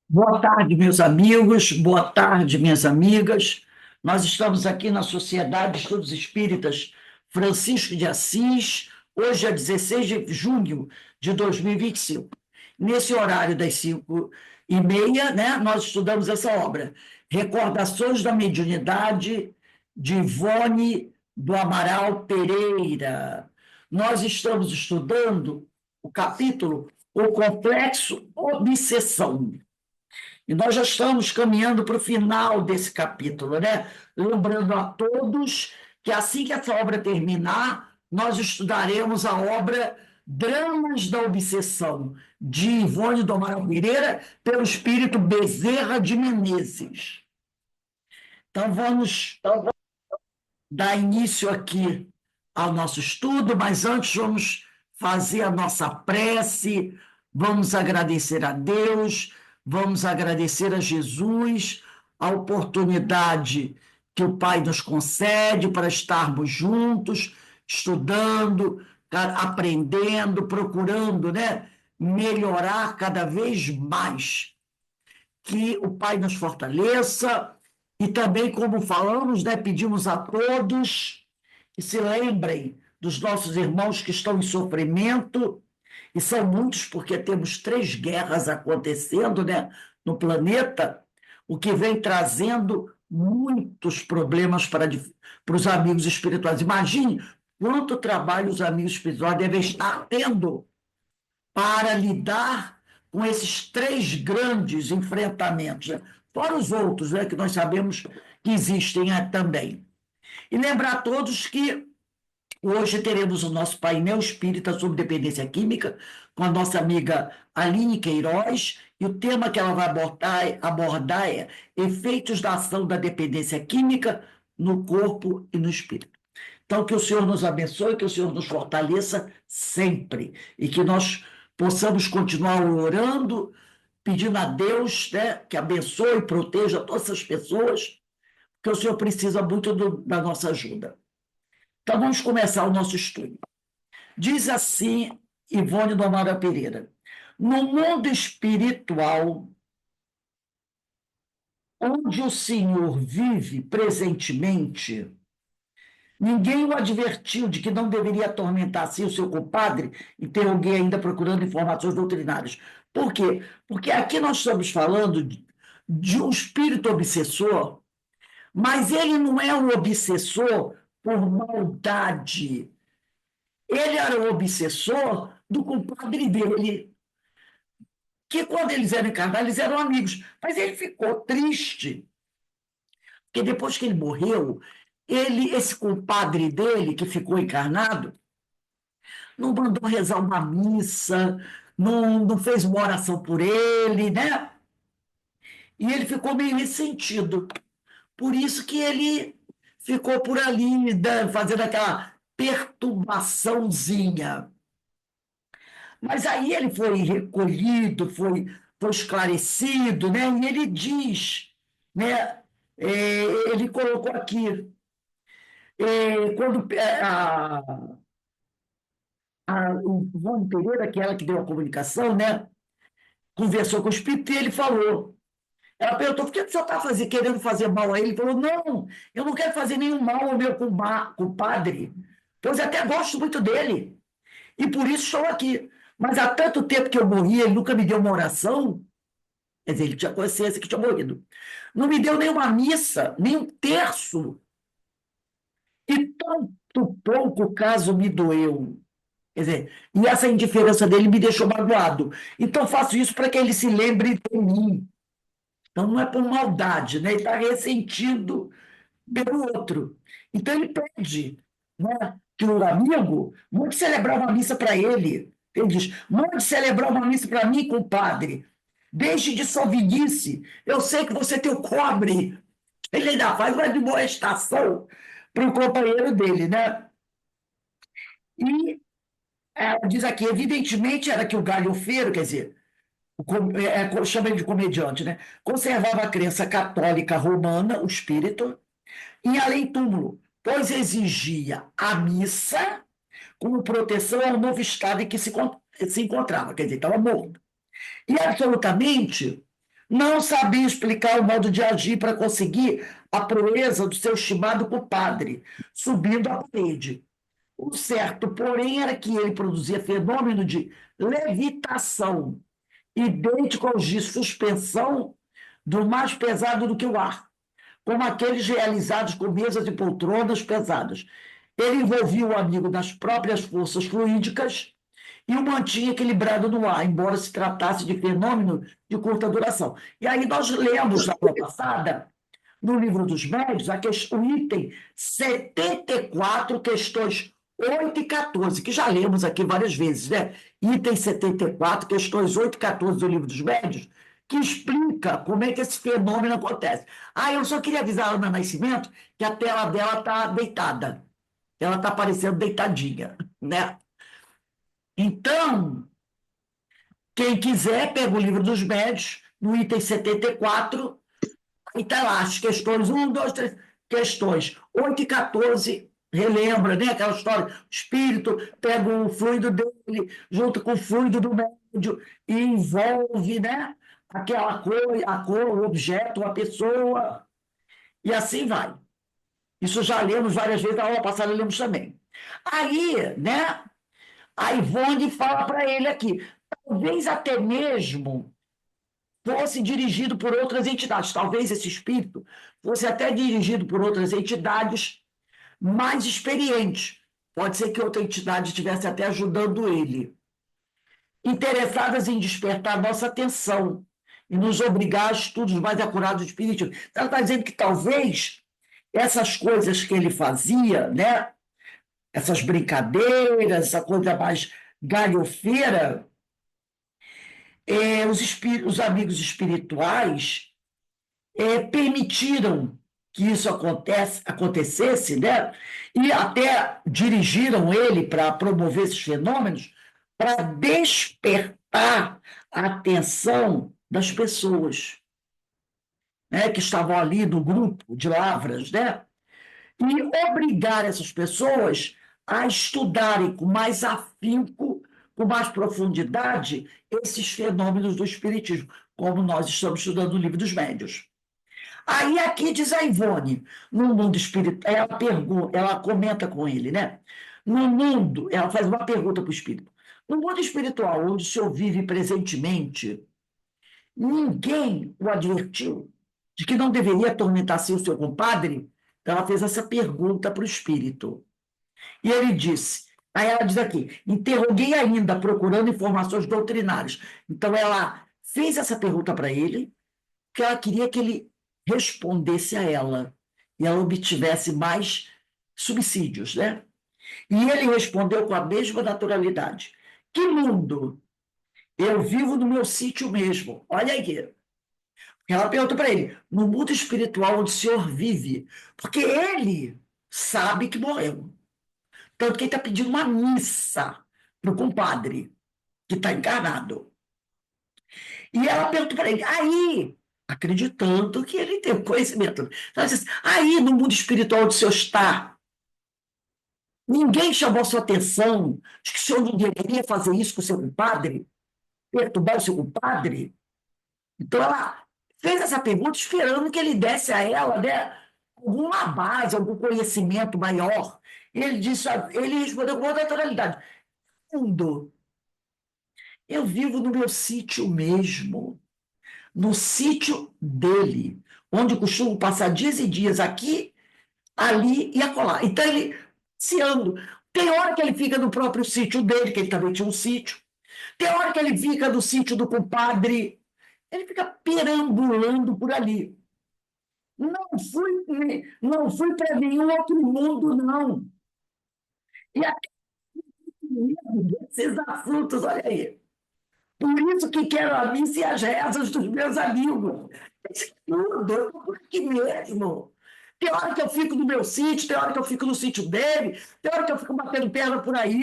Boa tarde, meus amigos, boa tarde, minhas amigas. Nós estamos aqui na Sociedade de Estudos Espíritas Francisco de Assis, hoje é 16 de junho de 2025. Nesse horário das 5h30, né, nós estudamos essa obra, Recordações da Mediunidade, de Ivone do Amaral Pereira. Nós estamos estudando o capítulo O Complexo Obsessão. E nós já estamos caminhando para o final desse capítulo, né? Lembrando a todos que assim que essa obra terminar, nós estudaremos a obra Dramas da Obsessão, de Ivone do Amaral Pereira, pelo espírito Bezerra de Menezes. Então, vamos dar início aqui ao nosso estudo, mas antes vamos fazer a nossa prece, vamos agradecer a Deus, vamos agradecer a Jesus a oportunidade que o Pai nos concede para estarmos juntos, estudando, aprendendo, procurando, né, melhorar cada vez mais. Que o Pai nos fortaleça e também, como falamos, né, pedimos a todos que se lembrem dos nossos irmãos que estão em sofrimento, e são muitos porque temos 3 guerras acontecendo, né, no planeta, o que vem trazendo muitos problemas para os amigos espirituais. Imagine quanto trabalho os amigos espirituais devem estar tendo para lidar com esses 3 grandes enfrentamentos, né? Fora os outros, né, que nós sabemos que existem também. E lembrar a todos que hoje teremos o nosso painel espírita sobre dependência química, com a nossa amiga Aline Queiroz, e o tema que ela vai abordar é efeitos da ação da dependência química no corpo e no espírito. Então, que o Senhor nos abençoe, que o Senhor nos fortaleça sempre, e que nós possamos continuar orando, pedindo a Deus, né, que abençoe e proteja todas essas pessoas, porque o Senhor precisa muito da nossa ajuda. Então, vamos começar o nosso estudo. Diz assim Ivone do Amaral Pereira: no mundo espiritual, onde o Senhor vive presentemente, ninguém o advertiu de que não deveria atormentar assim o seu compadre. Interroguei ainda procurando informações doutrinárias. Por quê? Porque aqui nós estamos falando de um espírito obsessor, mas ele não é um obsessor por maldade. Ele era o obsessor do compadre dele, que quando eles eram encarnados, eles eram amigos. Mas ele ficou triste, porque depois que ele morreu, esse compadre dele, que ficou encarnado, não mandou rezar uma missa, não fez uma oração por ele, né? E ele ficou meio ressentido. Por isso que ele ficou por ali, né, fazendo aquela perturbaçãozinha. Mas aí ele foi recolhido, foi esclarecido, né? E ele diz, né? Ele colocou aqui, quando o Ivone Pereira, que é ela que deu a comunicação, né, conversou com o espírito e ele falou. Ela perguntou: por que o senhor está querendo fazer mal a ele? Ele falou: não, eu não quero fazer nenhum mal ao meu compadre, pois até gosto muito dele, e por isso estou aqui. Mas há tanto tempo que eu morri, ele nunca me deu uma oração. Quer dizer, ele tinha consciência que tinha morrido. Não me deu nenhuma missa, nem um terço. E tanto pouco caso me doeu. Quer dizer, e essa indiferença dele me deixou magoado. Então, faço isso para que ele se lembre de mim. Então, não é por maldade, né? Ele está ressentido pelo outro. Então, ele pede, né, que o amigo mande celebrar uma missa para ele. Ele diz: mande celebrar uma missa para mim, compadre. Deixe de sovinice. Eu sei que você tem o cobre. Ele ainda faz uma admoestação para o companheiro dele, né? E ela diz aqui: evidentemente era que o galhofeiro, quer dizer, chama ele de comediante, né? Conservava a crença católica romana, o espírito, em além-túmulo, pois exigia a missa como proteção ao novo estado em que se encontrava, quer dizer, estava morto. E absolutamente Não sabia explicar o modo de agir para conseguir a proeza do seu estimado compadre, subindo a parede. O certo, porém, era que ele produzia fenômeno de levitação, idêntico aos de suspensão do mais pesado do que o ar, como aqueles realizados com mesas e poltronas pesadas. Ele envolvia o amigo nas próprias forças fluídicas e o mantinha equilibrado no ar, embora se tratasse de fenômeno de curta duração. E aí nós lemos na aula passada, no livro dos médios, o item 74, questões 8 e 14, que já lemos aqui várias vezes, né? Item 74, questões 8 e 14 do livro dos médios, que explica como é que esse fenômeno acontece. Ah, eu só queria avisar a Ana Nascimento que a tela dela está deitada. Ela está parecendo deitadinha, né? Então, quem quiser, pega o livro dos médios, no item 74, e está lá as questões 1, 2, 3, questões 8 e 14, relembra, né? Aquela história, o espírito pega o fluido dele, junto com o fluido do médio, e envolve, né? Aquela coisa, a cor, o objeto, a pessoa, e assim vai. Isso já lemos várias vezes, na aula passada lemos também. Aí, né? A Ivone fala para ele aqui, talvez até mesmo fosse dirigido por outras entidades, talvez esse espírito fosse até dirigido por outras entidades mais experientes. Pode ser que outra entidade estivesse até ajudando ele, interessadas em despertar nossa atenção e nos obrigar a estudos mais acurados do espiritismo. Então, ela está dizendo que talvez essas coisas que ele fazia, né, essas brincadeiras, essa coisa mais galhofeira, os amigos espirituais permitiram que isso acontecesse, né? E até dirigiram ele para promover esses fenômenos, para despertar a atenção das pessoas, né, que estavam ali no grupo de lavras, né? E obrigar essas pessoas a estudarem com mais afinco, com mais profundidade, esses fenômenos do espiritismo, como nós estamos estudando no livro dos médios. Aí aqui diz a Ivone, no mundo espiritual, ela comenta com ele, né? No mundo, ela faz uma pergunta para o espírito. No mundo espiritual, onde o senhor vive presentemente, ninguém o advertiu de que não deveria atormentar-se o seu compadre? Então, ela fez essa pergunta para o espírito. E ele disse, aí ela diz aqui, interroguei ainda procurando informações doutrinárias. Então, ela fez essa pergunta para ele, que ela queria que ele respondesse a ela, e ela obtivesse mais subsídios, né? E ele respondeu com a mesma naturalidade. Que mundo? Eu vivo no meu sítio mesmo. Olha aí. Ela perguntou para ele, no mundo espiritual onde o senhor vive, porque ele sabe que morreu. Tanto que ele está pedindo uma missa para o compadre, que está encarnado. E ela perguntou para ele, aí, acreditando que ele tem conhecimento. Ela disse, aí no mundo espiritual onde o senhor está, ninguém chamou sua atenção de que o senhor não deveria fazer isso com o seu compadre, perturbar o seu compadre? Então ela fez essa pergunta esperando que ele desse a ela, né, alguma base, algum conhecimento maior. Ele respondeu com outra naturalidade. Mundo, eu vivo no meu sítio mesmo, no sítio dele, onde costumo passar dias e dias aqui, ali e acolá. Então ele se anda. Tem hora que ele fica no próprio sítio dele, que ele também tinha um sítio. Tem hora que ele fica no sítio do compadre. Ele fica perambulando por ali. Não fui para nenhum outro mundo, não. E aqui, esses assuntos, olha aí. Por isso que quero a missa e as rezas dos meus amigos. Tudo, eu estou por aqui mesmo. Tem hora que eu fico no meu sítio, tem hora que eu fico no sítio dele, tem hora que eu fico batendo perna por aí.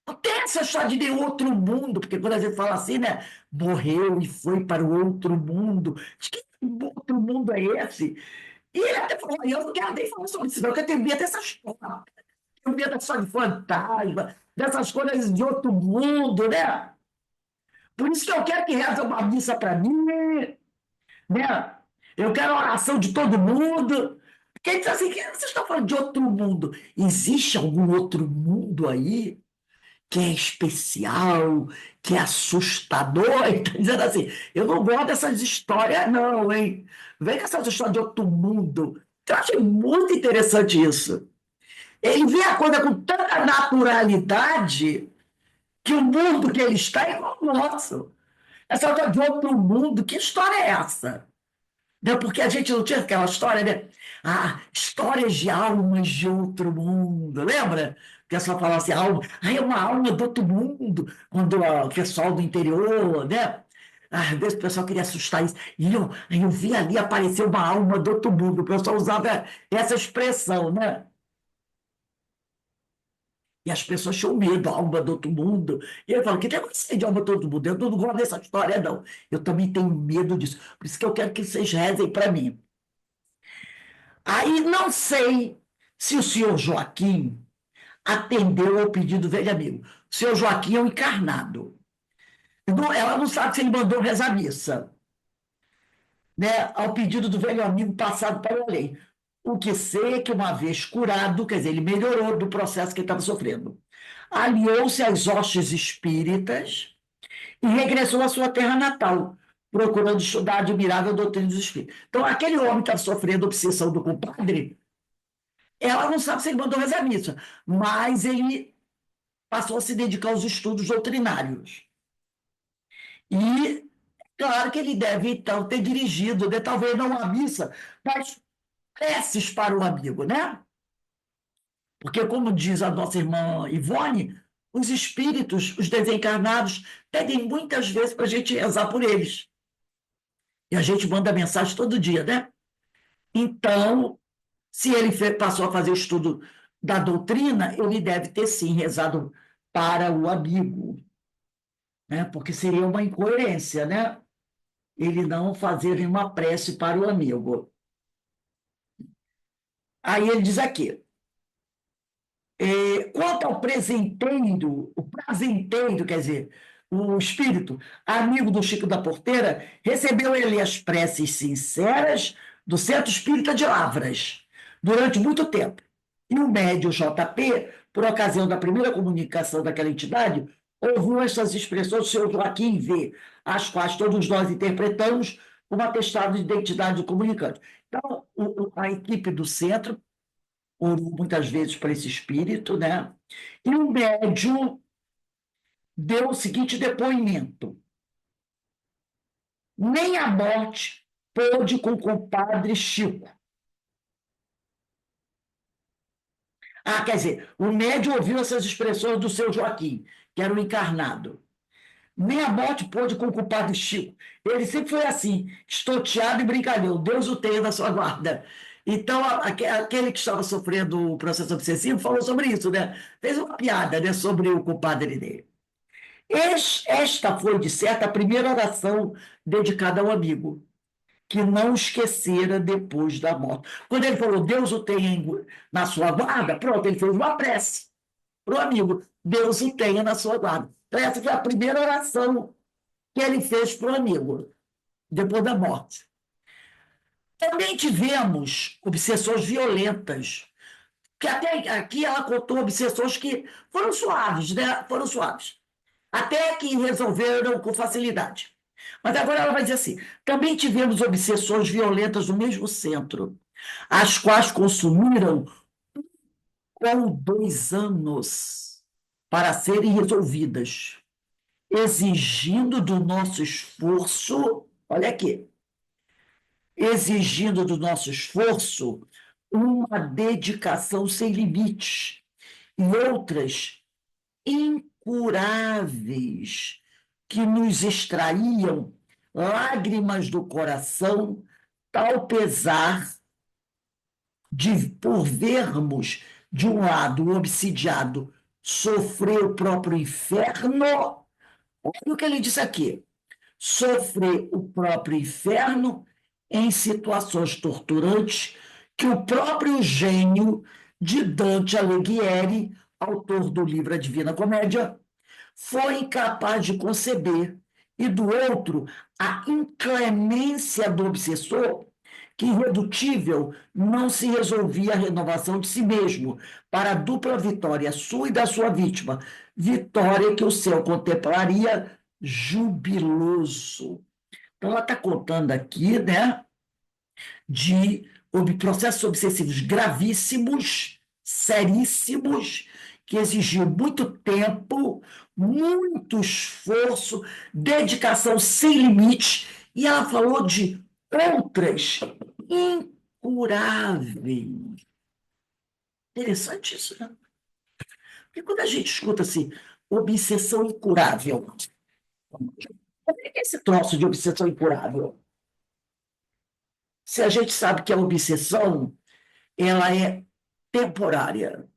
Não tem essa história de nenhum outro mundo, porque quando a gente fala assim, né? Morreu e foi para o outro mundo. Que outro mundo é esse? E ele até falou, eu não quero nem falar sobre isso, não, porque eu tenho medo dessas coisas. Eu tenho medo só de fantasma, dessas coisas de outro mundo, né? Por isso que eu quero que reze uma missa para mim, né? Eu quero a oração de todo mundo. Porque diz assim, que vocês estão falando de outro mundo. Existe algum outro mundo aí que é especial, que é assustador? E tá dizendo assim, eu não gosto dessas histórias, não, hein? Vem com essas histórias de outro mundo. Eu achei muito interessante isso. Ele vê a coisa com tanta naturalidade que o mundo que ele está é igual ao nosso. Essa coisa de outro mundo, que história é essa? Né? Porque a gente não tinha aquela história, né? Ah, histórias de almas de outro mundo, lembra? Que é só falar assim, alma, ah, é uma alma do outro mundo, quando o pessoal do interior, né? Ah, às vezes o pessoal queria assustar isso. E eu vi ali aparecer uma alma do outro mundo, o pessoal usava essa expressão, né? E as pessoas tinham medo, a alma do outro mundo. E eu falo, que negócio é de alma do outro mundo? Eu não gosto dessa história, não. Eu também tenho medo disso. Por isso que eu quero que vocês rezem para mim. Aí não sei se o senhor Joaquim atendeu ao pedido do velho amigo. O senhor Joaquim é um encarnado. Ela não sabe se ele mandou rezar missa, né, ao pedido do velho amigo passado para o além. O que sei é que, uma vez curado, quer dizer, ele melhorou do processo que ele estava sofrendo. Aliou-se às hostes espíritas e regressou à sua terra natal, procurando estudar a admirável doutrina dos espíritos. Então, aquele homem que estava sofrendo obsessão do compadre, ela não sabe se ele mandou rezar missa, mas ele passou a se dedicar aos estudos doutrinários. E, claro que ele deve, então, ter dirigido, né, talvez não a missa, mas preces para o amigo, né? Porque, como diz a nossa irmã Ivone, os espíritos, os desencarnados, pedem muitas vezes para a gente rezar por eles. E a gente manda mensagem todo dia, né? Então, se ele passou a fazer o estudo da doutrina, ele deve ter sim rezado para o amigo, né? Porque seria uma incoerência, né? Ele não fazer nenhuma prece para o amigo. Aí ele diz aqui, quanto ao presenteiro, o prazenteiro, quer dizer, o espírito, amigo do Chico da Porteira, recebeu ele as preces sinceras do Centro Espírita de Lavras, durante muito tempo. E o médio JP, por ocasião da primeira comunicação daquela entidade, ouviu essas expressões do seu Joaquim V, as quais todos nós interpretamos como atestado de identidade do comunicante. Então, a equipe do centro orou muitas vezes para esse espírito, né? E o médium deu o seguinte depoimento: nem a morte pôde com o compadre Chico. Ah, quer dizer, o médium ouviu essas expressões do seu Joaquim, que era o encarnado. Nem a morte pôde com o compadre Chico. Ele sempre foi assim, estonteado e brincalhão. Deus o tenha na sua guarda. Então, aquele que estava sofrendo o processo obsessivo falou sobre isso, né? Fez uma piada, né, sobre o compadre dele. Esta foi, de certo, a primeira oração dedicada ao amigo, que não esquecera depois da morte. Quando ele falou, Deus o tenha na sua guarda, pronto, ele fez uma prece para o amigo, Deus o tenha na sua guarda. Então, essa foi a primeira oração que ele fez para o amigo, depois da morte. Também tivemos obsessões violentas, que até aqui ela contou obsessões que foram suaves, né? Foram suaves. Até que resolveram com facilidade. Mas agora ela vai dizer assim: também tivemos obsessões violentas no mesmo centro, as quais consumiram 1 ou 2 anos para serem resolvidas, exigindo do nosso esforço, olha aqui, exigindo do nosso esforço uma dedicação sem limites e outras incuráveis que nos extraíam lágrimas do coração, tal pesar de por vermos de um lado o obsidiado sofrer o próprio inferno. Olha o que ele disse aqui: sofrer o próprio inferno em situações torturantes que o próprio gênio de Dante Alighieri, autor do livro A Divina Comédia, foi incapaz de conceber e do outro, a inclemência do obsessor, que irredutível não se resolvia a renovação de si mesmo, para a dupla vitória sua e da sua vítima, vitória que o céu contemplaria jubiloso. Então, ela está contando aqui, né, de processos obsessivos gravíssimos, seríssimos, que exigiu muito tempo, muito esforço, dedicação sem limite, e ela falou de outras incuráveis. Interessante isso, né? Porque quando a gente escuta assim, obsessão incurável, o que é esse troço de obsessão incurável? Se a gente sabe que a obsessão ela é temporária.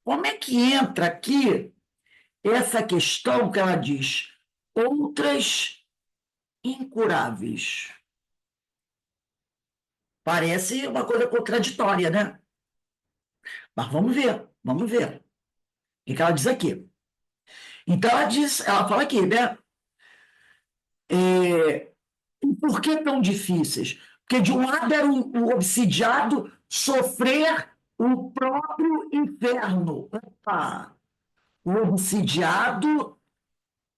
Como é que entra aqui essa questão que ela diz outras incuráveis? Parece uma coisa contraditória, né? Mas vamos ver, vamos ver. O que ela diz aqui? Então ela fala aqui, né? E por que tão difíceis? Porque de um lado era o obsidiado sofrer o próprio inferno. Opa! O obsidiado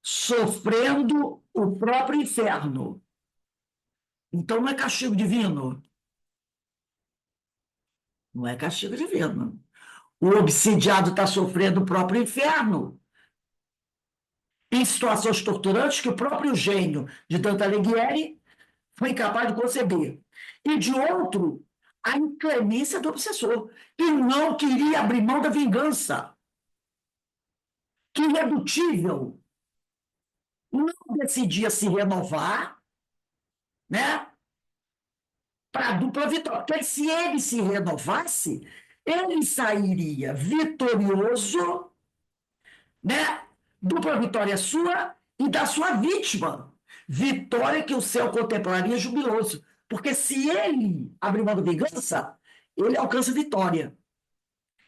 sofrendo o próprio inferno. Então não é castigo divino. Não é castigo divino. O obsidiado está sofrendo o próprio inferno em situações torturantes que o próprio gênio de Dante Alighieri foi incapaz de conceber. E de outro, a inclemência do obsessor, que não queria abrir mão da vingança, que irredutível não decidia se renovar, né? Para a dupla vitória. Porque se ele se renovasse, ele sairia vitorioso, né? Dupla vitória sua e da sua vítima. Vitória que o céu contemplaria jubiloso. Porque se ele abrir mão da vingança, ele alcança vitória.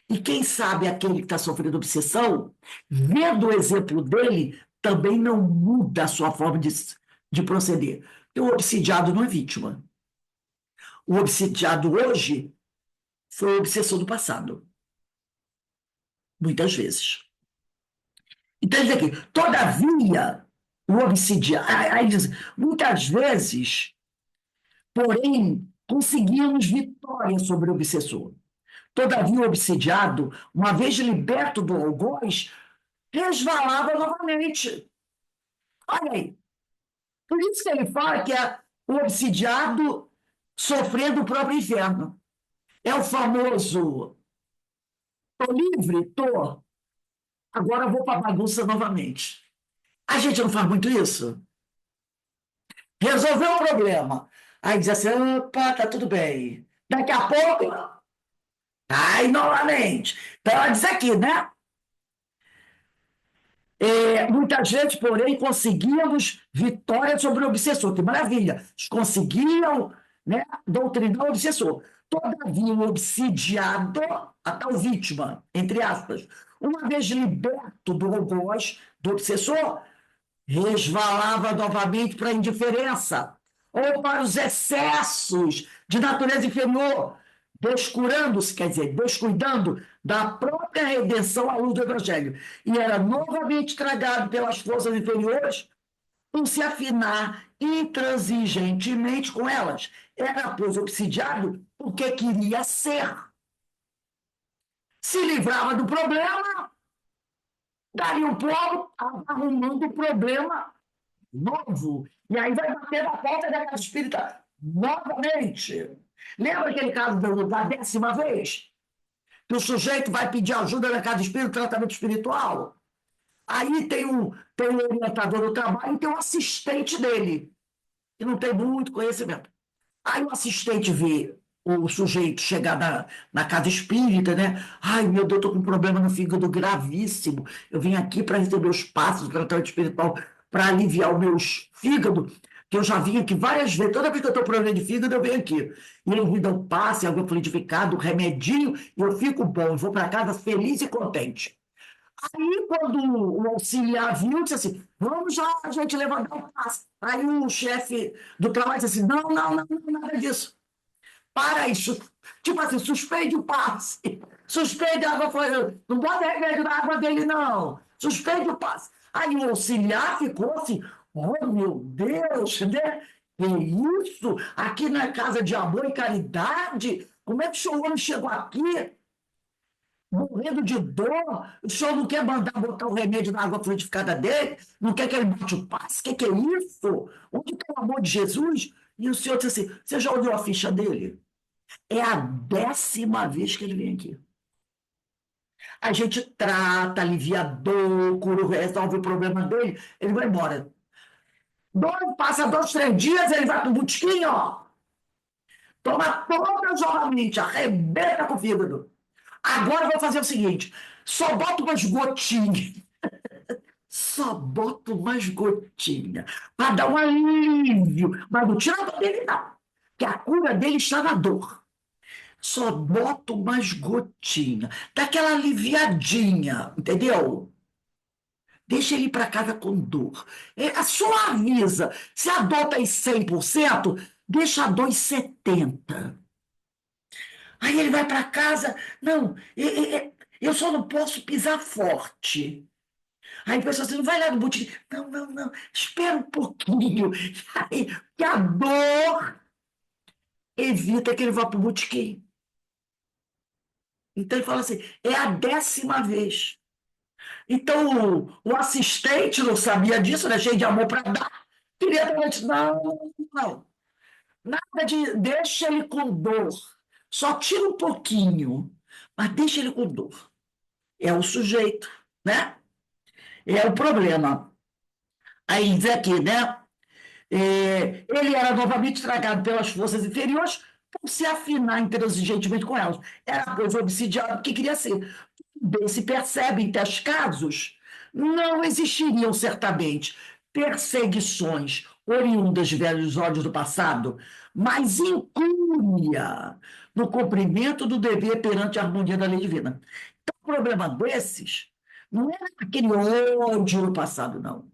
E quem sabe aquele que está sofrendo obsessão, vendo o exemplo dele, também não muda a sua forma de proceder. Porque o obsidiado não é vítima. O obsidiado hoje foi o obsessor do passado. Muitas vezes. Então, diz aqui, todavia, o obsidiado. Aí diz, muitas vezes, porém, conseguimos vitória sobre o obsessor. Todavia, o obsidiado, uma vez liberto do algoz, resvalava novamente. Olha aí. Por isso que ele fala que é o obsidiado sofrendo o próprio inferno. É o famoso: tô livre? Tô. Agora vou para a bagunça novamente. A gente não faz muito isso? Resolveu o problema. Aí diz assim: opa, tá tudo bem. Daqui a pouco, aí novamente. Então ela diz aqui, né? Muitas vezes, porém, conseguíamos vitória sobre o obsessor. Que maravilha! Eles conseguiam, né, doutrinar o obsessor. Todavia, o obsidiado, a tal vítima, entre aspas, uma vez liberto do algoz do obsessor, resvalava novamente para a indiferença ou para os excessos de natureza inferior, descurando-se, quer dizer, descuidando da própria redenção à luz do Evangelho. E era novamente tragado pelas forças inferiores por se afinar intransigentemente com elas. Era, pois, obsidiado porque queria ser. Se livrava do problema, daria um pouco arrumando o problema novo. E aí vai bater na porta da casa espírita novamente. Lembra aquele caso da 10ª vez? Que o sujeito vai pedir ajuda na casa espírita, tratamento espiritual. Aí tem um orientador do trabalho e tem um assistente dele, que não tem muito conhecimento. Aí o assistente vê o sujeito chegar na casa espírita, né? Ai, meu Deus, estou com um problema no fígado gravíssimo. Eu vim aqui para receber os passos do tratamento espiritual para aliviar o meu fígado, que eu já vim aqui várias vezes. Toda vez que eu estou com problema de fígado, eu venho aqui. E eles me dão passe, água fluidificada, um remedinho, e eu fico bom. Eu vou para casa feliz e contente. Aí, quando o auxiliar viu, disse assim: vamos já, a gente levantar o passe. Aí o chefe do trabalho disse assim: não, não, não, não, nada disso. Para isso. Tipo assim, suspende o passe. Suspende a água. Não bota remédio na água dele, não. Suspende o passe. Aí o auxiliar ficou assim: oh, meu Deus, né? Que isso? Aqui na casa de amor e caridade? Como é que o senhor não chegou aqui? Morrendo de dor, o senhor não quer mandar botar o remédio na água fluidificada dele? Não quer que ele bote o passe? O que é isso? Onde está o amor de Jesus? E o senhor disse assim: você já olhou a ficha dele? É a 10ª vez que ele vem aqui. A gente trata, alivia a dor, cura, resolve o problema dele, ele vai embora. Passa 2, 3 dias, ele vai pro botequim, ó. Toma todas novamente, arrebenta com o fígado. Agora eu vou fazer o seguinte: só bota umas gotinhas. Só bota umas gotinhas. Para dar um alívio. Mas não tira a dor dele, não. Porque a cura dele está na dor. Só bota umas gotinhas. Dá aquela aliviadinha, entendeu? Deixa ele ir para casa com dor. Só avisa. Se a dor está em 100%, deixa a dor em 70%. Aí ele vai para casa. Não, eu só não posso pisar forte. Aí a pessoa assim, não vai lá no botiquim. Não, não, não, espera um pouquinho. Aí, que a dor evita que ele vá para o botiquim. Então ele fala assim, é a 10ª vez. Então o assistente não sabia disso, né? Cheio de amor para dar. Queria também, não, não. Nada de, deixa ele com dor. Só tira um pouquinho, mas deixa ele com dor. É o sujeito, né? É o problema. Aí diz aqui, né? Ele era novamente tragado pelas forças inferiores por se afinar intransigentemente com elas. Era coisa obsidiada que queria ser. Bem se percebe em tais casos, não existiriam certamente perseguições oriundas de velhos ódios do passado, mas incúria no cumprimento do dever perante a harmonia da lei divina. Então, o problema desses não era aquele ódio no passado, não,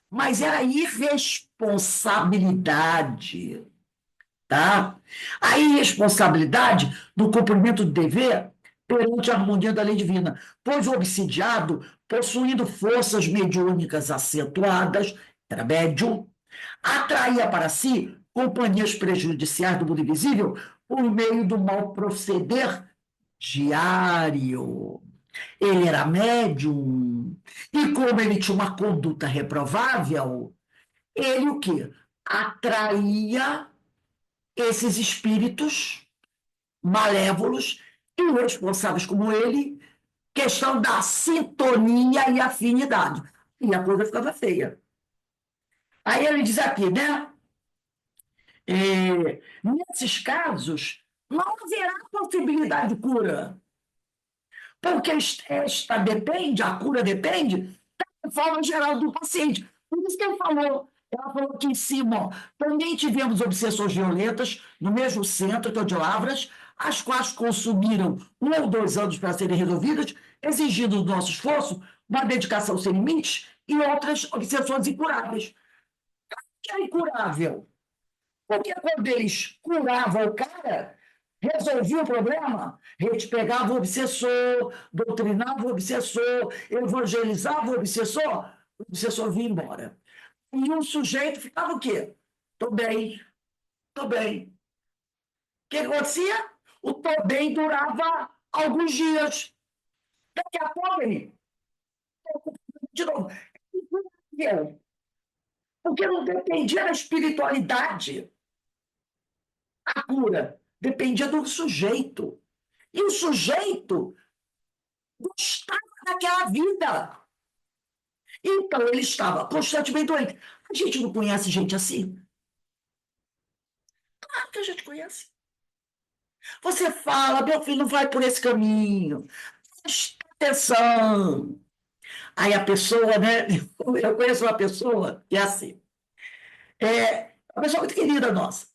mas era irresponsabilidade, tá? A irresponsabilidade no cumprimento do dever perante a harmonia da lei divina, pois o obsidiado, possuindo forças mediúnicas acentuadas, era médium, atraía para si companhias prejudiciais do mundo invisível por meio do mal proceder diário. Ele era médium, e como ele tinha uma conduta reprovável, ele o quê? Atraía esses espíritos malévolos, irresponsáveis como ele, questão da sintonia e afinidade. E a coisa ficava feia. Aí ele diz aqui, né? Nesses casos, não haverá possibilidade de cura, porque esta depende, a cura depende da forma geral do paciente. Por isso que ela falou aqui em cima, ó, também tivemos obsessões violentas no mesmo centro, que é o de Lavras, as quais consumiram 1 ou 2 anos para serem resolvidas, exigindo do nosso esforço uma dedicação sem limites e outras obsessões incuráveis. Que é incurável? Porque quando eles curavam o cara, resolvia o problema, eles pegavam o obsessor, doutrinavam o obsessor, evangelizavam o obsessor vinha embora. E o sujeito ficava o quê? Estou bem, estou bem. O que acontecia? O tô bem durava alguns dias. Daqui a pouco ele, de novo, porque não dependia da espiritualidade. A cura dependia do sujeito. E o sujeito gostava daquela vida. Então ele estava constantemente doente. A gente não conhece gente assim? Claro que a gente conhece. Você fala, meu filho, não vai por esse caminho. Presta atenção. Aí a pessoa, né? Eu conheço uma pessoa que é assim. Uma pessoa muito querida nossa.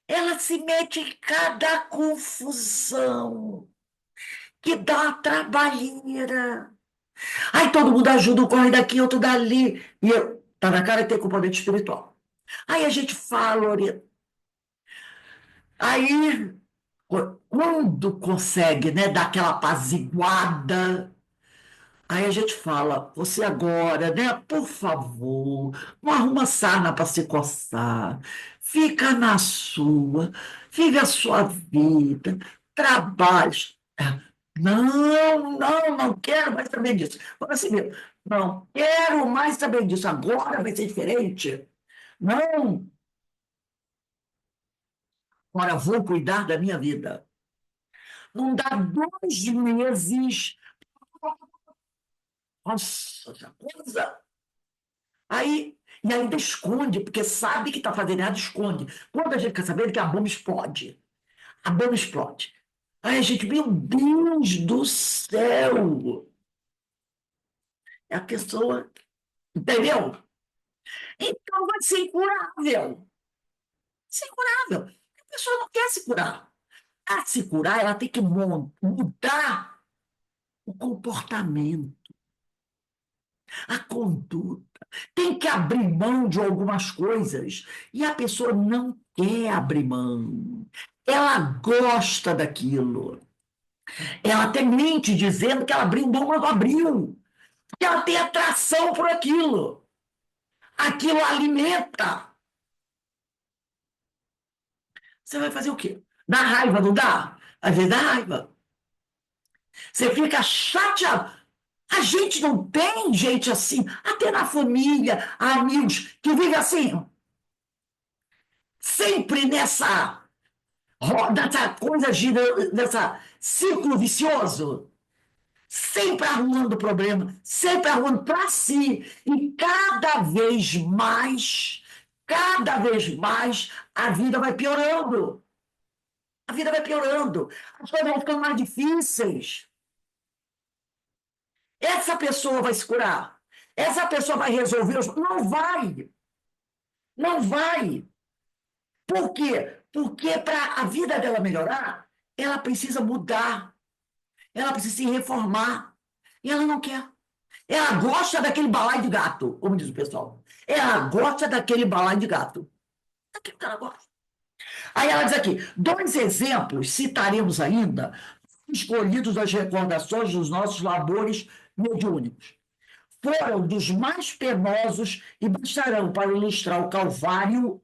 Ela se mete em cada confusão que dá uma trabalheira. Aí todo mundo ajuda, um corre daqui, outro dali. E eu, tá na cara que tem componente espiritual. Aí a gente fala, orienta. Aí, quando consegue, né, dar aquela apaziguada, aí a gente fala, você agora, né, por favor, não arruma sarna para se coçar, fica na sua, vive a sua vida, trabalhe. Não, não, não quero mais saber disso. Fala assim mesmo, não quero mais saber disso, agora vai ser diferente. Não, agora vou cuidar da minha vida. Não dá 2 meses, nossa, essa coisa. Aí, e ainda esconde, porque sabe que está fazendo errado, esconde. Quando a gente quer saber que a bomba explode, a bomba explode. Aí a gente, meu Deus do céu! É a pessoa, entendeu? Então vai ser incurável. Ser incurável. A pessoa não quer se curar. Para se curar, ela tem que mudar o comportamento, a conduta. Tem que abrir mão de algumas coisas. E a pessoa não quer abrir mão. Ela gosta daquilo. Ela até mente dizendo que ela abriu mão, mas não abriu. Que ela tem atração por aquilo. Aquilo alimenta. Você vai fazer o quê? Dá raiva, não dá? Às vezes dá raiva. Você fica chateado. A gente não tem gente assim, até na família, amigos, que vive assim, sempre nessa coisa gira, nessa círculo vicioso, sempre arrumando problema, sempre arrumando para si. E cada vez mais, a vida vai piorando. A vida vai piorando. As coisas vão ficando mais difíceis. Essa pessoa vai se curar. Essa pessoa vai resolver os. Não vai. Não vai. Por quê? Porque para a vida dela melhorar, ela precisa mudar. Ela precisa se reformar. E ela não quer. Ela gosta daquele balaio de gato, como diz o pessoal. Ela gosta daquele balaio de gato. Daquilo que ela gosta. Aí ela diz aqui: 2 exemplos citaremos ainda, escolhidos das recordações dos nossos labores mediúnicos. Foram dos mais penosos e bastarão para ilustrar o Calvário,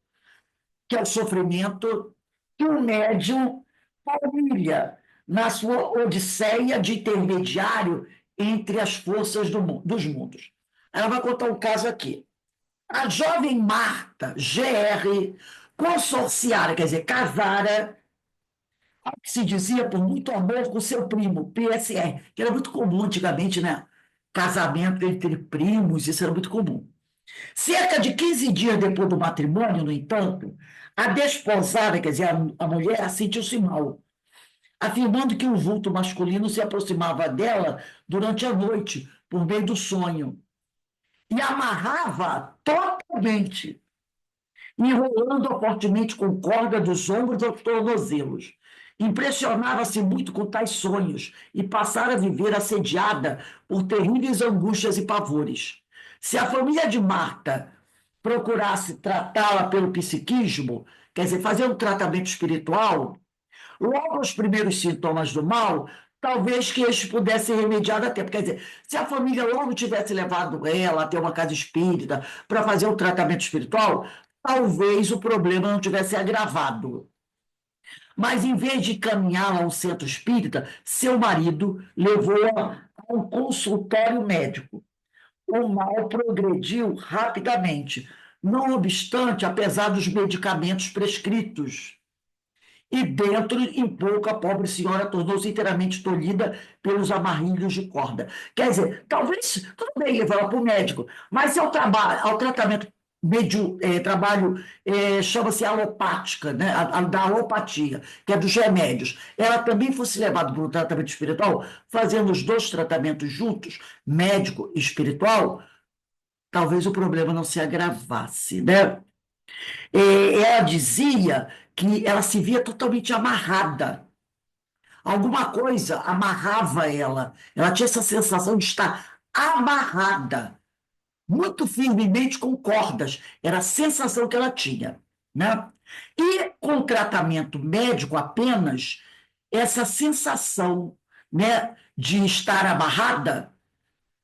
que é o sofrimento, que o médium palmilha na sua odisseia de intermediário entre as forças dos mundos. Ela vai contar um caso aqui. A jovem Marta GR, consorciara, quer dizer, casara, ao que se dizia por muito amor com seu primo, PSR, que era muito comum antigamente, né? Casamento entre primos, isso era muito comum. Cerca de 15 dias depois do matrimônio, no entanto, a desposada, quer dizer, a mulher, sentiu-se mal, afirmando que um vulto masculino se aproximava dela durante a noite, por meio do sonho, e amarrava totalmente, enrolando-a fortemente com corda dos ombros aos tornozelos. Impressionava-se muito com tais sonhos e passara a viver assediada por terríveis angústias e pavores. Se a família de Marta procurasse tratá-la pelo psiquismo, quer dizer, fazer um tratamento espiritual, logo os primeiros sintomas do mal, talvez que eles pudessem remediar a tempo. Quer dizer, se a família logo tivesse levado ela até uma casa espírita para fazer um tratamento espiritual, talvez o problema não tivesse agravado. Mas, em vez de caminhá-la a um centro espírita, seu marido levou-a a um consultório médico. O mal progrediu rapidamente, não obstante, apesar dos medicamentos prescritos. E dentro, em pouco, a pobre senhora tornou-se inteiramente tolhida pelos amarrilhos de corda. Quer dizer, talvez, tudo bem levar ela para o médico, mas se ao tratamento trabalho, chama-se alopática, né? Da alopatia, que é dos remédios, ela também fosse levada para um tratamento espiritual, fazendo os 2 tratamentos juntos, médico e espiritual, talvez o problema não se agravasse, né? Ela dizia que ela se via totalmente amarrada. Alguma coisa amarrava ela. Ela tinha essa sensação de estar amarrada, muito firmemente com cordas. Era a sensação que ela tinha, né? E com tratamento médico apenas, essa sensação, né, de estar amarrada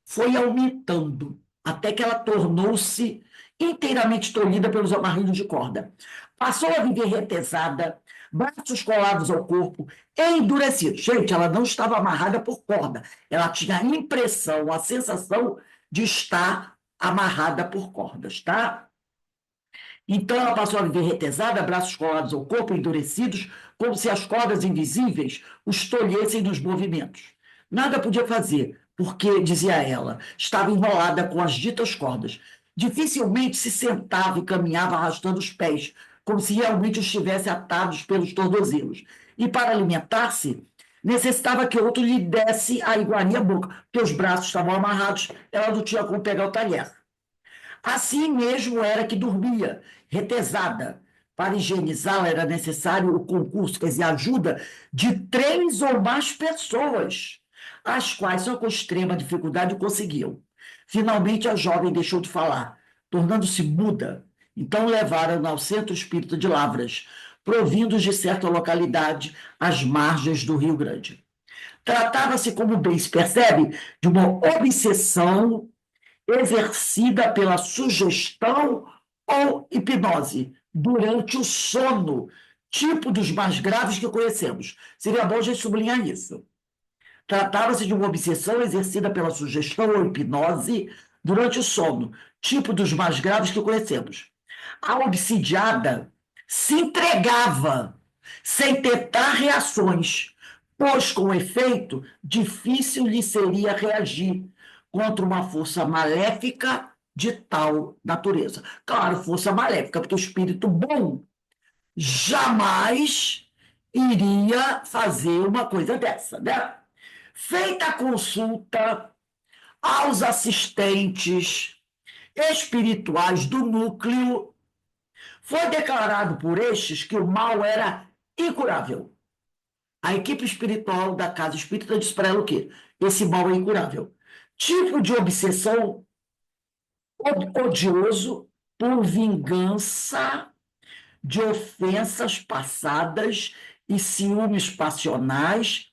foi aumentando, até que ela tornou-se inteiramente tolhida pelos amarrinhos de corda. Passou a viver retesada, braços colados ao corpo, endurecidos. Gente, ela não estava amarrada por corda, ela tinha a impressão, a sensação de estar amarrada por cordas, tá? Então ela passou a viver retesada, braços colados ao corpo, endurecidos, como se as cordas invisíveis os tolhessem nos movimentos. Nada podia fazer, porque, dizia ela, estava enrolada com as ditas cordas. Dificilmente se sentava e caminhava arrastando os pés, como se realmente os tivesse atados pelos tornozelos. E para alimentar-se, necessitava que outro lhe desse a iguaria à boca, porque os braços estavam amarrados, ela não tinha como pegar o talher. Assim mesmo era que dormia, retesada. Para higienizá-la era necessário o concurso, quer dizer, a ajuda de 3 ou mais pessoas, as quais só com extrema dificuldade conseguiam. Finalmente a jovem deixou de falar, tornando-se muda. Então levaram-na ao centro espírita de Lavras, provindos de certa localidade às margens do Rio Grande. Tratava-se, como bem se percebe, de uma obsessão exercida pela sugestão ou hipnose durante o sono, tipo dos mais graves que conhecemos. Seria bom a gente sublinhar isso. Tratava-se de uma obsessão exercida pela sugestão ou hipnose durante o sono, tipo dos mais graves que conhecemos. A obsidiada se entregava sem tentar reações, pois, com efeito, difícil lhe seria reagir contra uma força maléfica de tal natureza. Claro, força maléfica, porque o espírito bom jamais iria fazer uma coisa dessa, né? Feita a consulta aos assistentes espirituais do núcleo, foi declarado por estes que o mal era incurável. A equipe espiritual da casa espírita disse para ela o quê? Esse mal é incurável. Tipo de obsessão odioso por vingança de ofensas passadas e ciúmes passionais,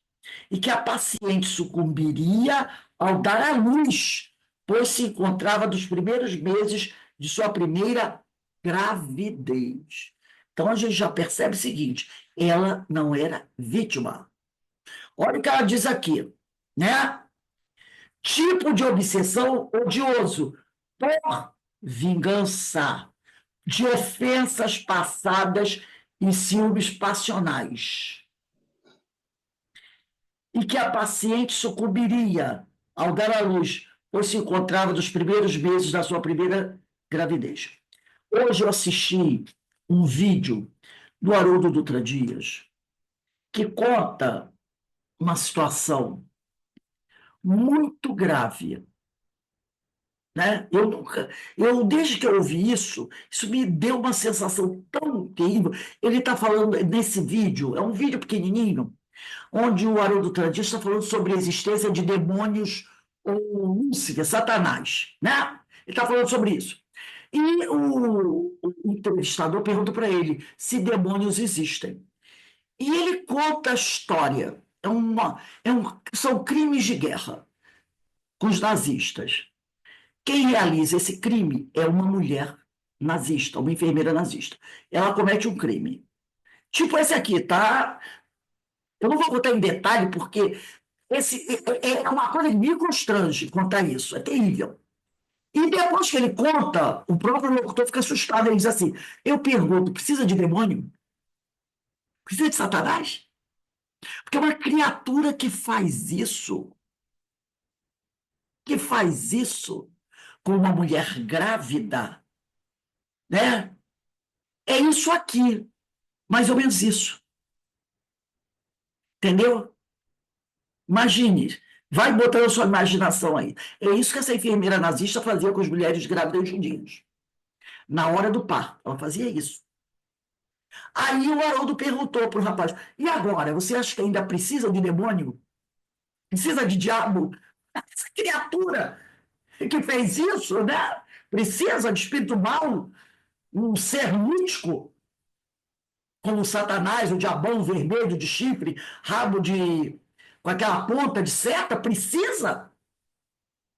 e que a paciente sucumbiria ao dar à luz, pois se encontrava nos primeiros meses de sua primeira gravidez. Então a gente já percebe o seguinte: ela não era vítima. Olha o que ela diz aqui, né? Tipo de obsessão odioso por vingança de ofensas passadas e ciúmes passionais, e que a paciente sucumbiria ao dar à luz, pois se encontrava nos primeiros meses da sua primeira gravidez. Hoje eu assisti um vídeo do Haroldo Dutra Dias que conta uma situação muito grave, né? Desde que eu ouvi isso me deu uma sensação tão terrível. Ele está falando nesse vídeo, é um vídeo pequenininho, onde o Haroldo Dutra Dias está falando sobre a existência de demônios ou Lúcifer, Satanás, né? Ele está falando sobre isso. E o entrevistador pergunta para ele se demônios existem. E ele conta a história. São crimes de guerra com os nazistas. Quem realiza esse crime é uma mulher nazista, uma enfermeira nazista. Ela comete um crime. Tipo esse aqui, tá? Eu não vou contar em detalhe, porque é uma coisa que me constrange contar isso. É terrível. E depois que ele conta, o próprio locutor fica assustado. Ele diz assim: eu pergunto, precisa de demônio? Precisa de Satanás? Porque é uma criatura que faz isso com uma mulher grávida, né? É isso aqui, mais ou menos isso. Entendeu? Imagine, vai botando a sua imaginação aí. É isso que essa enfermeira nazista fazia com as mulheres grávidas judias. Na hora do parto, ela fazia isso. Aí o Haroldo perguntou para o rapaz: e agora, você acha que ainda precisa de demônio? Precisa de diabo? Essa criatura que fez isso, né? Precisa de espírito mau, um ser mítico, como Satanás, o diabão vermelho de chifre, rabo de... com aquela ponta de seta, precisa?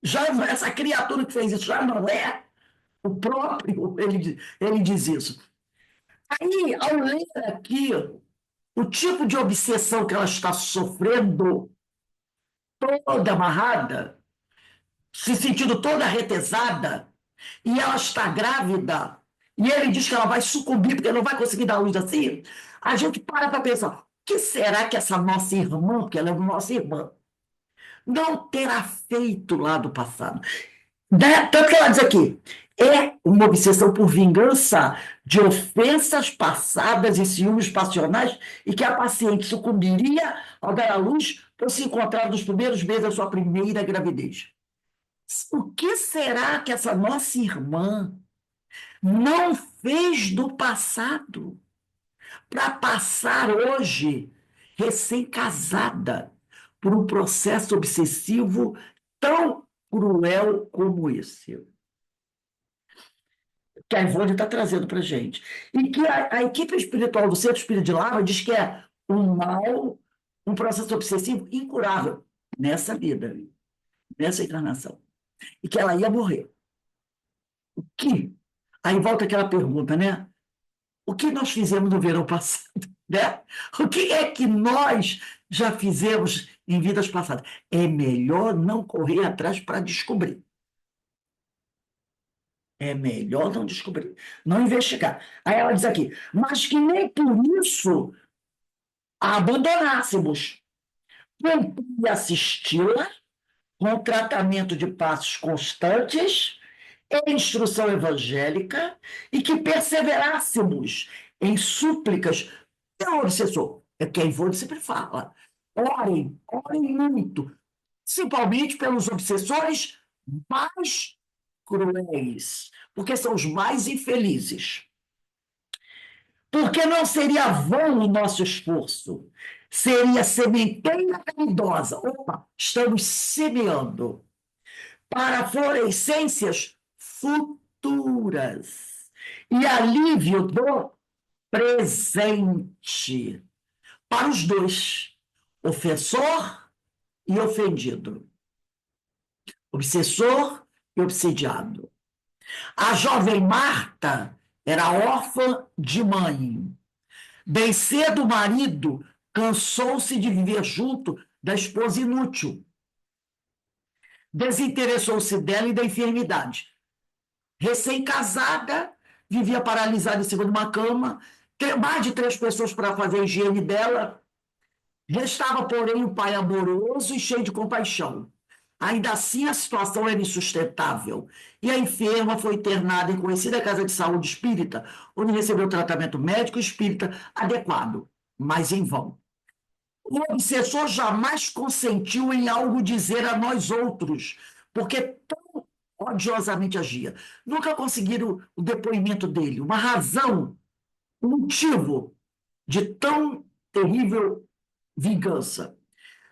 Já essa criatura que fez isso já não é o próprio, ele diz isso. Aí, ao ler aqui o tipo de obsessão que ela está sofrendo, toda amarrada, se sentindo toda retesada, e ela está grávida, e ele diz que ela vai sucumbir porque não vai conseguir dar luz assim, a gente para pensar, o que será que essa nossa irmã, porque ela é nossa irmã, não terá feito lá do passado? Né? Tanto que ela diz aqui, é uma obsessão por vingança de ofensas passadas e ciúmes passionais e que a paciente sucumbiria ao dar à luz por se encontrar nos primeiros meses da sua primeira gravidez. O que será que essa nossa irmã não fez do passado para passar hoje, recém-casada, por um processo obsessivo tão cruel como esse? Que a Ivone está trazendo para a gente. E que a equipe espiritual do Centro Espírita de Lava diz que é um mal, um processo obsessivo incurável nessa vida, nessa encarnação. E que ela ia morrer. O que? Aí volta aquela pergunta, né? O que nós fizemos no verão passado? Né? O que é que nós já fizemos em vidas passadas? É melhor não correr atrás para descobrir. É melhor não descobrir, não investigar. Aí ela diz aqui, mas que nem por isso a abandonássemos. Cumprir assisti-la com tratamento de passos constantes e instrução evangélica e que perseverássemos em súplicas pelo obsessor. É o que a Ivone sempre fala. Orem, orem muito, principalmente pelos obsessores mais cruéis, porque são os mais infelizes. Porque não seria vão o nosso esforço, seria sementeira caridosa. Opa, estamos semeando para florescências futuras e alívio do presente para os dois, ofensor e ofendido, obsessor e obsediado. A jovem Marta era órfã de mãe. Bem cedo o marido cansou-se de viver junto da esposa inútil. Desinteressou-se dela e da enfermidade. Recém-casada, vivia paralisada em cima de uma cama, mais de 3 pessoas para fazer a higiene dela. Restava, porém, um pai amoroso e cheio de compaixão. Ainda assim, a situação era insustentável e a enferma foi internada em conhecida casa de saúde espírita, onde recebeu tratamento médico espírita adequado, mas em vão. O obsessor jamais consentiu em algo dizer a nós outros, porque tão odiosamente agia. Nunca conseguiram o depoimento dele, uma razão, um motivo de tão terrível vingança.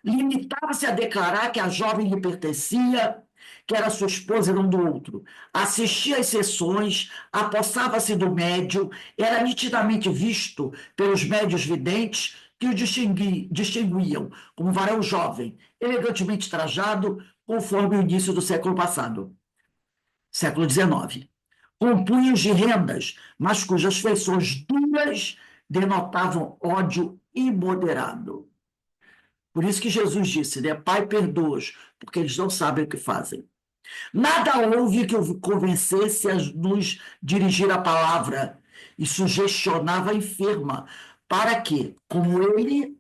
Limitava-se a declarar que a jovem lhe pertencia, que era sua esposa e não do outro. Assistia às sessões, apossava-se do médium, era nitidamente visto pelos médios videntes que o distinguiam como varão jovem, elegantemente trajado, conforme o início do século passado, século XIX. Com punhos de rendas, mas cujas feições duras denotavam ódio imoderado. Por isso que Jesus disse, né? Pai, perdoa-os, porque eles não sabem o que fazem. Nada houve que o convencesse a nos dirigir a palavra e sugestionava a enferma para que, como ele,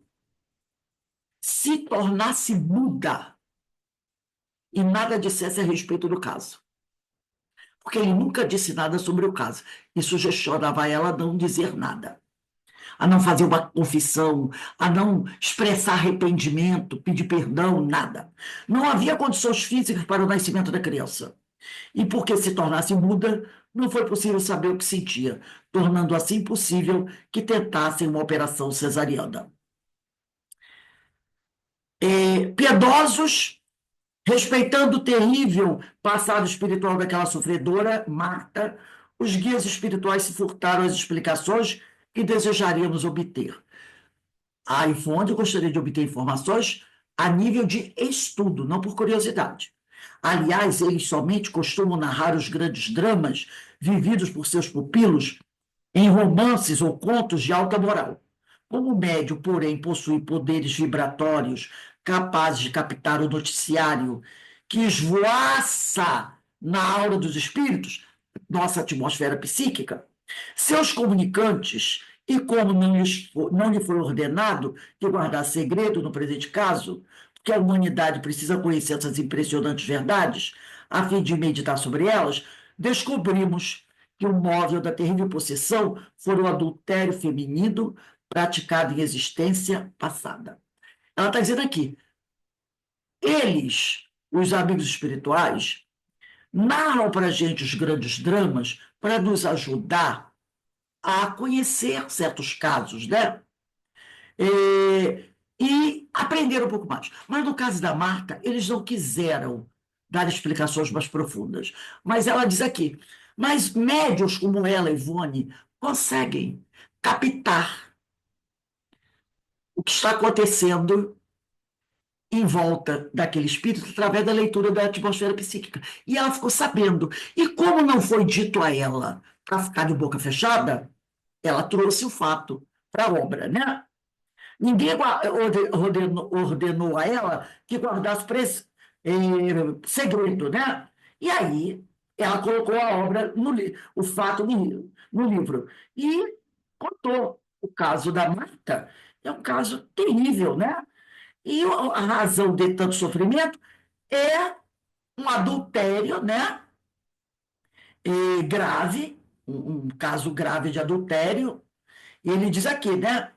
se tornasse muda e nada dissesse a respeito do caso. Porque ele nunca disse nada sobre o caso e sugestionava ela a não dizer nada, a não fazer uma confissão, a não expressar arrependimento, pedir perdão, nada. Não havia condições físicas para o nascimento da criança. E porque se tornasse muda, não foi possível saber o que sentia, tornando assim impossível que tentassem uma operação cesariana. Piedosos Respeitando o terrível passado espiritual daquela sofredora, Marta, os guias espirituais se furtaram às explicações que desejaríamos obter. A Ivone gostaria de obter informações a nível de estudo, não por curiosidade. Aliás, eles somente costumam narrar os grandes dramas vividos por seus pupilos em romances ou contos de alta moral. Como o médium, porém, possui poderes vibratórios capazes de captar o noticiário que esvoaça na aura dos espíritos, nossa atmosfera psíquica, seus comunicantes, e como não lhe foi ordenado de guardar segredo no presente caso, porque a humanidade precisa conhecer essas impressionantes verdades, a fim de meditar sobre elas, descobrimos que o móvel da terrível possessão foi o adultério feminino praticado em existência passada. Ela está dizendo aqui, eles, os amigos espirituais, narram para a gente os grandes dramas para nos ajudar a conhecer certos casos, né? E aprender um pouco mais. Mas no caso da Marta, eles não quiseram dar explicações mais profundas. Mas ela diz aqui, mas médios como ela, Ivone, conseguem captar o que está acontecendo em volta daquele espírito através da leitura da atmosfera psíquica. E ela ficou sabendo. E como não foi dito a ela para ficar de boca fechada, ela trouxe o fato para a obra, né? Ninguém ordenou a ela que guardasse segredo, né? E aí ela colocou a obra, o fato no livro. E contou o caso da Marta. É um caso terrível, né? E a razão de tanto sofrimento é um adultério, né? Grave, um caso grave de adultério. E ele diz aqui, né?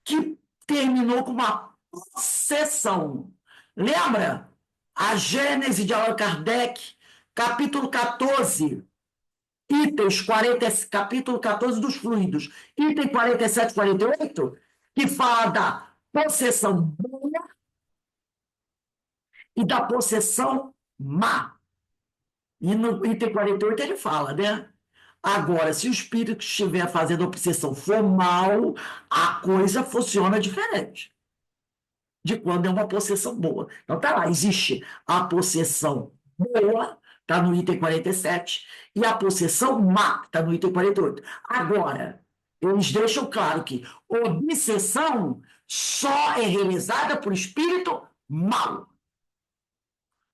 Que terminou com uma possessão. Lembra? A Gênese de Allan Kardec, capítulo 14, itens 40, capítulo 14 dos fluidos, item 47 e 48, que fala da possessão boa e da possessão má. E no item 48 ele fala, né? Agora, se o espírito que estiver fazendo a obsessão for mal, a coisa funciona diferente de quando é uma possessão boa. Então, tá lá, existe a possessão boa, está no item 47, e a possessão má, está no item 48. Agora, eles deixam claro que obsessão só é realizada por espírito mau.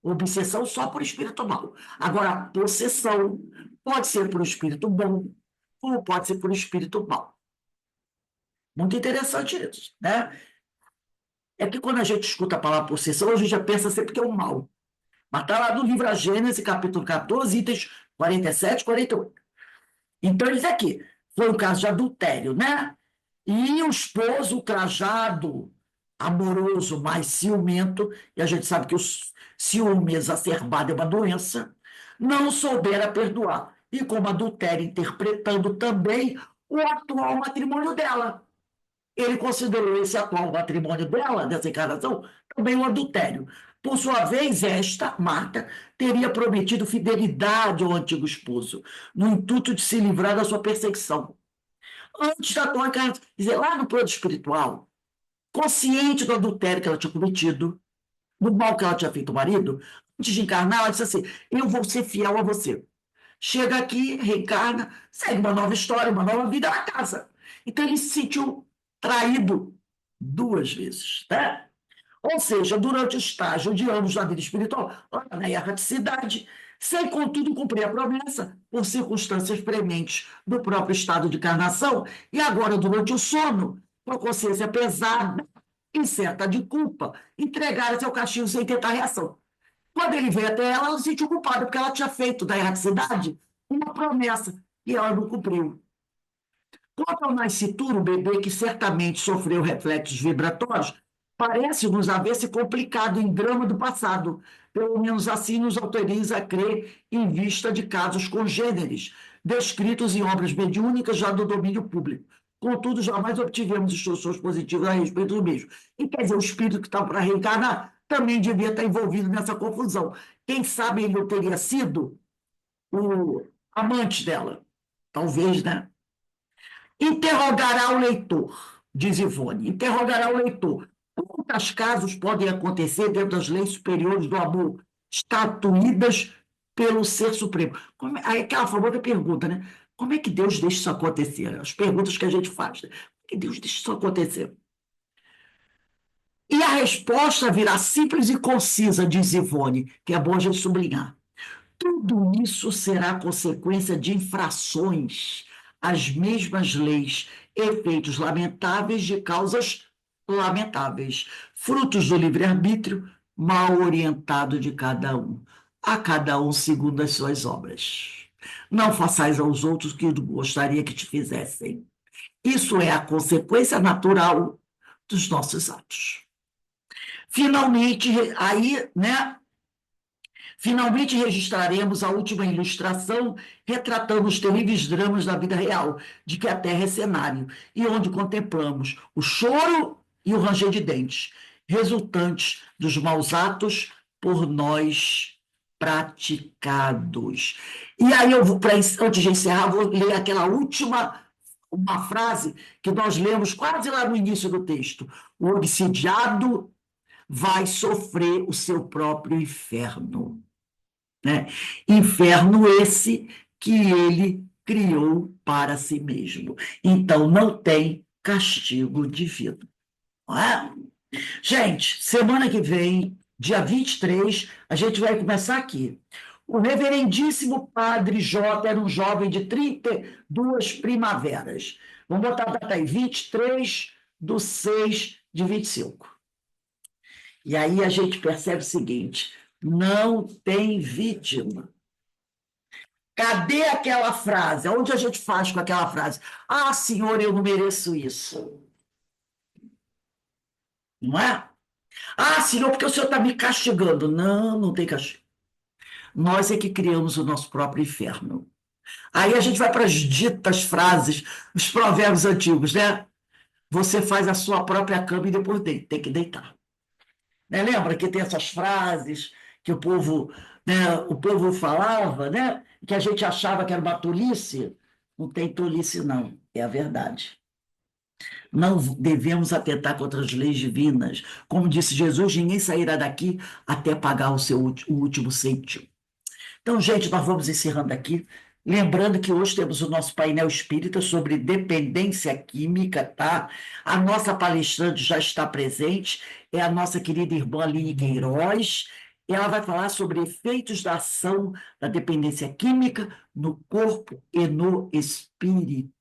Obsessão só por espírito mau. Agora, a possessão pode ser por espírito bom, ou pode ser por espírito mau. Muito interessante isso, né? É que quando a gente escuta a palavra possessão, a gente já pensa sempre que é o mal. Mas está lá no livro A Gênese, capítulo 14, itens 47 e 48. Então, isso aqui foi um caso de adultério, né? E o esposo ultrajado, amoroso, mais ciumento, e a gente sabe que o ciúme exacerbado é uma doença, não soubera perdoar. E como adultério, interpretando também o atual matrimônio dela. Ele considerou esse atual matrimônio dela, dessa encarnação, também um adultério. Por sua vez, esta, Marta, teria prometido fidelidade ao antigo esposo, no intuito de se livrar da sua perseguição. Antes da atual encarnação, quer dizer, lá no plano espiritual, consciente do adultério que ela tinha cometido, do mal que ela tinha feito ao marido, antes de encarnar, ela disse assim: eu vou ser fiel a você. Chega aqui, reencarna, segue uma nova história, uma nova vida na casa. Então ele se sentiu traído 2 vezes, né? Ou seja, durante o estágio de anos da vida espiritual, lá na erraticidade, sem contudo cumprir a promessa, por circunstâncias prementes do próprio estado de encarnação, e agora durante o sono, por consciência pesada e certa de culpa, entregar-se ao castigo sem tentar reação. Quando ele veio até ela, ela se sentiu culpada, porque ela tinha feito da erraticidade uma promessa e ela não cumpriu. Quanto ao nascituro, o bebê que certamente sofreu reflexos vibratórios, parece-nos haver se complicado em drama do passado. Pelo menos assim nos autoriza a crer em vista de casos congêneres, descritos em obras mediúnicas já do domínio público. contudo, jamais obtivemos instruções positivas a respeito do mesmo. E quer dizer, o espírito que está para reencarnar também devia estar envolvido nessa confusão. Quem sabe ele não teria sido o amante dela? Talvez, né? Interrogará o leitor, diz Ivone, interrogará o leitor. Quantos casos podem acontecer dentro das leis superiores do amor, estatuídas pelo Ser Supremo? Aí aquela famosa pergunta, né? Como é que Deus deixa isso acontecer? As perguntas que a gente faz, né? Como é que Deus deixa isso acontecer? E a resposta virá simples e concisa, diz Ivone, que é bom a gente sublinhar. Tudo isso será consequência de infrações às mesmas leis, efeitos lamentáveis de causas lamentáveis, frutos do livre-arbítrio mal orientado de cada um, a cada um segundo as suas obras. Não façais aos outros o que gostaria que te fizessem. Isso é a consequência natural dos nossos atos. Finalmente, aí, né? Finalmente registraremos a última ilustração retratando os terríveis dramas da vida real, de que a Terra é cenário, e onde contemplamos o choro e o ranger de dentes, resultantes dos maus atos por nós praticados. E aí eu vou, antes de encerrar, vou ler aquela última, uma frase que nós lemos quase lá no início do texto. O obsidiado vai sofrer o seu próprio inferno, né? Inferno esse que ele criou para si mesmo. Então, não tem castigo divino. Não é? Gente, semana que vem, dia 23, a gente vai começar aqui. O reverendíssimo padre Jota era um jovem de 32 primaveras. Vamos botar a data aí, 23/6/25. E aí a gente percebe o seguinte: não tem vítima. Cadê aquela frase? Onde a gente faz com aquela frase? Ah, senhor, eu não mereço isso. Não é? Ah, senhor, porque o senhor está me castigando. Não, não tem castigo. Nós é que criamos o nosso próprio inferno. Aí a gente vai para as ditas frases, os provérbios antigos, né? Você faz a sua própria cama e depois tem que deitar. Né? Lembra que tem essas frases que o povo falava, né? Que a gente achava que era uma tolice? Não tem tolice, não. É a verdade. Não devemos atentar contra as leis divinas. Como disse Jesus, ninguém sairá daqui até pagar o último cêntimo. Então, gente, nós vamos encerrando aqui. Lembrando que hoje temos o nosso painel espírita sobre dependência química, tá? A nossa palestrante já está presente, é a nossa querida irmã Aline Queiroz. Ela vai falar sobre efeitos da ação da dependência química no corpo e no espírito.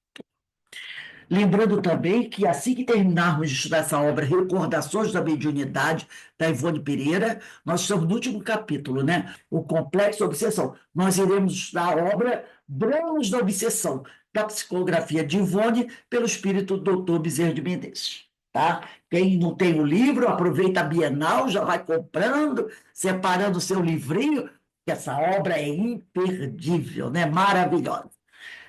Lembrando também que, assim que terminarmos de estudar essa obra, Recordações da Mediunidade, da Ivone Pereira, nós estamos no último capítulo, né? O Complexo da Obsessão. Nós iremos estudar a obra Dramas da Obsessão, da psicografia de Ivone, pelo espírito Dr. Bezerra de Menezes. Tá? Quem não tem o livro, aproveita a Bienal, já vai comprando, separando o seu livrinho, que essa obra é imperdível, né? Maravilhosa.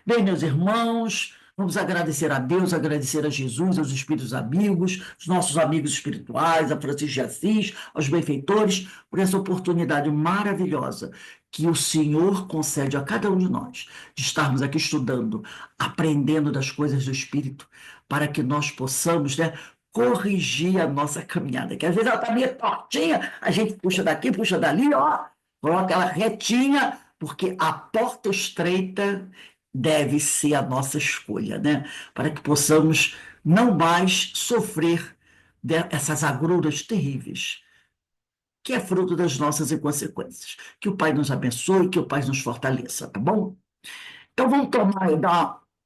Bem, meus irmãos, vamos agradecer a Deus, agradecer a Jesus, aos espíritos amigos, os nossos amigos espirituais, a Francisco de Assis, aos benfeitores, por essa oportunidade maravilhosa que o Senhor concede a cada um de nós, de estarmos aqui estudando, aprendendo das coisas do Espírito, para que nós possamos, né, corrigir a nossa caminhada, que às vezes ela está meio tortinha, a gente puxa daqui, puxa dali, ó, coloca ela retinha, porque a porta estreita deve ser a nossa escolha, né? Para que possamos não mais sofrer essas agruras terríveis, que é fruto das nossas inconsequências. Que o Pai nos abençoe, que o Pai nos fortaleça, tá bom? Então vamos tomar, dar